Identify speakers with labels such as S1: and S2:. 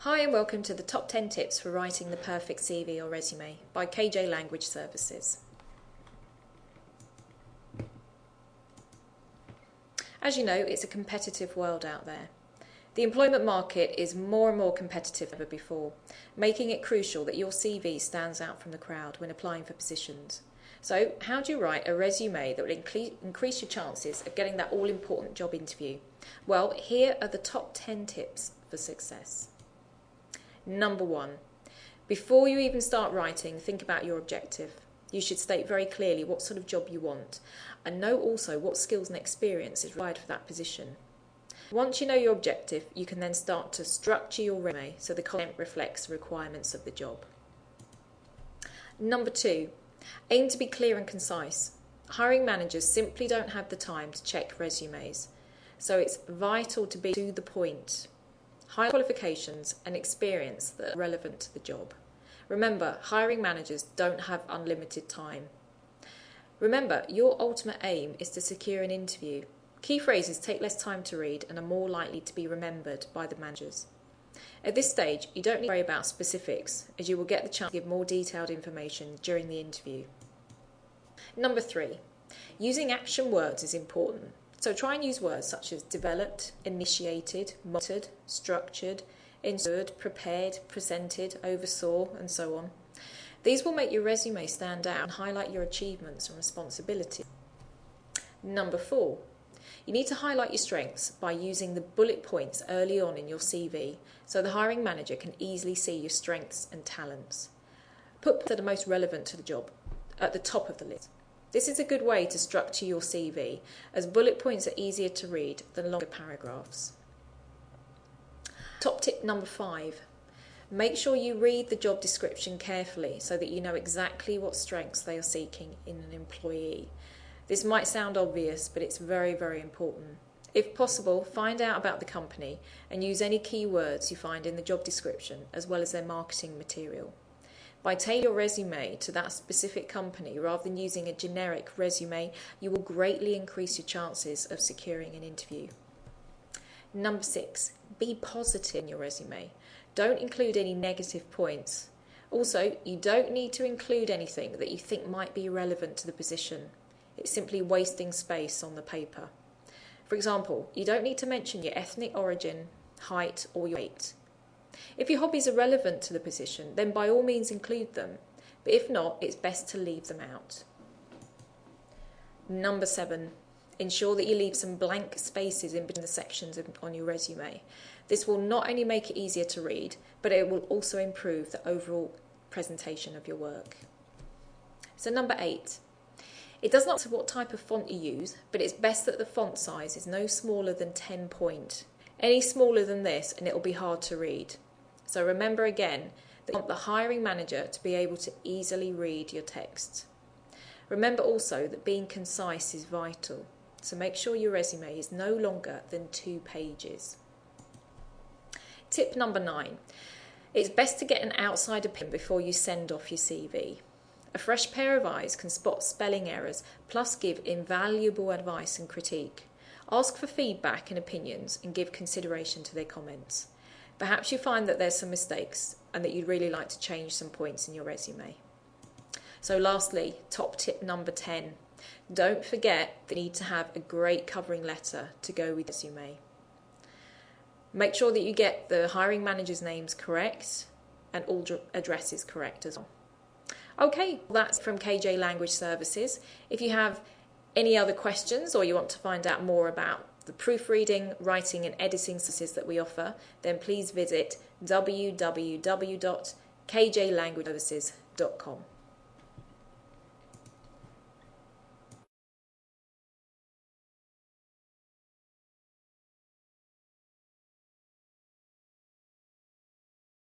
S1: Hi and welcome to the top 10 tips for writing the perfect CV or resume by KJ Language Services. As you know, it's a competitive world out there. The employment market is more and more competitive than ever before, making it crucial that your CV stands out from the crowd when applying for positions. So, how do you write a resume that will increase your chances of getting that all-important job interview? Well, here are the top 10 tips for success. Number 1, before you even start writing, think about your objective. You should state very clearly what sort of job you want and know also what skills and experience is required for that position. Once you know your objective, you can then start to structure your resume so the content reflects the requirements of the job. Number 2, aim to be clear and concise. Hiring managers simply don't have the time to check resumes, so it's vital to be to the point. High qualifications and experience that are relevant to the job. Remember, hiring managers don't have unlimited time. Remember, your ultimate aim is to secure an interview. Key phrases take less time to read and are more likely to be remembered by the managers. At this stage, you don't need to worry about specifics, as you will get the chance to give more detailed information during the interview. Number 3, using action words is important. So try and use words such as developed, initiated, monitored, structured, ensured, prepared, presented, oversaw, and so on. These will make your resume stand out and highlight your achievements and responsibilities. Number 4, you need to highlight your strengths by using the bullet points early on in your CV so the hiring manager can easily see your strengths and talents. Put points that are most relevant to the job at the top of the list. This is a good way to structure your CV, as bullet points are easier to read than longer paragraphs. Top tip number 5. Make sure you read the job description carefully so that you know exactly what strengths they are seeking in an employee. This might sound obvious, but it's very, very important. If possible, find out about the company and use any keywords you find in the job description as well as their marketing material. By tailoring your resume to that specific company rather than using a generic resume, you will greatly increase your chances of securing an interview. Number 6, be positive in your resume. Don't include any negative points. Also, you don't need to include anything that you think might be relevant to the position. It's simply wasting space on the paper. For example, you don't need to mention your ethnic origin, height, or your weight. If your hobbies are relevant to the position, then by all means include them, but if not, it's best to leave them out. Number 7, ensure that you leave some blank spaces in between the sections on your resume. This will not only make it easier to read, but it will also improve the overall presentation of your work. So number 8, it does not matter what type of font you use, but it's best that the font size is no smaller than 10 point. Any smaller than this and it will be hard to read. So remember again that you want the hiring manager to be able to easily read your text. Remember also that being concise is vital, so make sure your resume is no longer than 2 pages. Tip number 9, it's best to get an outside opinion before you send off your CV. A fresh pair of eyes can spot spelling errors plus give invaluable advice and critique. Ask for feedback and opinions and give consideration to their comments. Perhaps you find that there's some mistakes and that you'd really like to change some points in your resume. So lastly, top tip number 10. Don't forget that you need to have a great covering letter to go with your resume. Make sure that you get the hiring manager's names correct and all addresses correct as well. Okay, that's from KJ Language Services. If you have any other questions or you want to find out more about the proofreading, writing and editing services that we offer, then please visit www.kjlanguageservices.com.